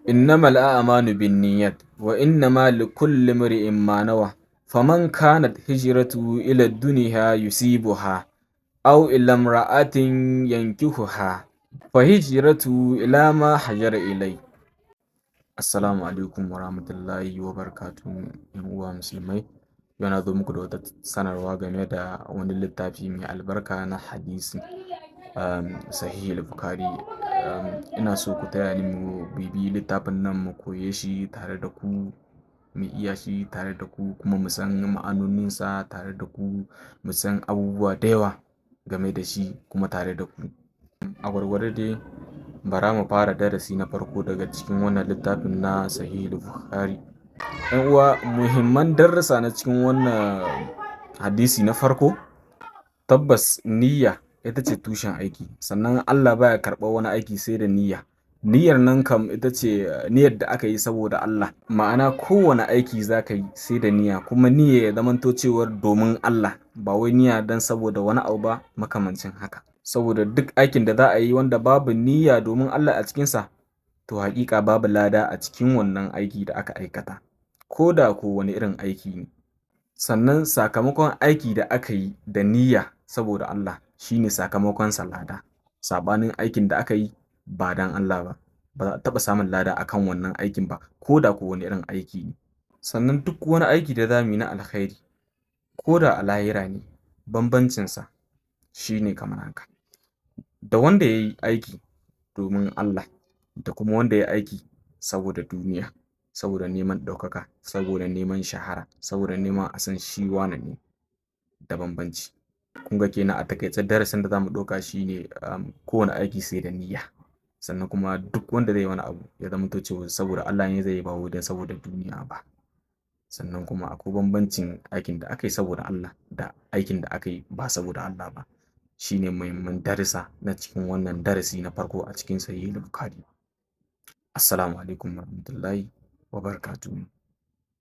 innamal a'malu binniyat wa innama likulli imri'in ma nawa faman kanat hijratuhu ila dunya yusibuha aw ila imra'atin yankihuha fa hijratuhu ila ma hajara ilai. Assalamu alaikum wa rahmatullahi wa barakatuh. Yan uwa musulmai, yau na zo muku da wata sanarwa game da wani littafi mai albarka na hadisi, Sahih al-Bukhari. Ina so ku taya ni mu bibiyi littafin nan, mu koye shi tare da ku, mu iya shi tare da ku, kuma mu san ma'anoninsa tare da ku, mu san abubuwa da yawa game da shi kuma tare da ku. A gwargwado dai, bara mu fara darasi na farko daga cikin wannan littafin na Sahih al-Bukhari. Yan uwa, muhimman darussa na cikin wannan hadisi na farko, tabbas niyya ita ce tushen aiki, sannan Allah baya karɓar wani aiki sai da niyya. Niyyar nan kam ita ce niyyar da aka yi saboda Allah. Ma'ana kowane aiki za ka yi sai da niyya, kuma niyya ya zamanto cewar domin Allah, ba wai niyya don saboda wani abu ba makamancin haka. Saboda duk aikin da za a yi wanda babu niyya domin Allah a cikinsa, to haƙiƙa babu lada a cikin wannan aiki da aka aikata, ko da ko wani irin aiki ne. Sannan sakamakon aiki da aka yi da niyya saboda Allah shine sakamakonsa lada. Saɓanin aikin da aka yi ba don Allah ba, ba za a taɓa samun lada akan wannan aikin ba, ko da ko wani irin aiki ne. Sannan duk wani aiki da za mu yi na alkhairi, ko da a lahira ne, bambancinsa shine kamar haka: da wanda ya yi aiki domin Allah, da kuma wanda ya yi aiki saboda duniya, saboda neman ɗaukaka, saboda neman shahara, saboda neman a san shi wane ne, da bambanci. Kun ga kenan a takaice darasin da za mu ɗauka shine kowane aiki sai da niyya. Sannan kuma duk wanda zai yi wani abu ya zamanto cewa saboda Allah ne zai yi, ba wai don saboda duniya ba. Sannan kuma akwai bambancin aikin da aka yi saboda Allah da aikin da aka yi ba saboda Allah ba. Shine muhimman darussa na cikin wannan darasi na farko a cikin Sahih al-Bukhari. Assalamu alaikum warahmatullahi wabarakatuh.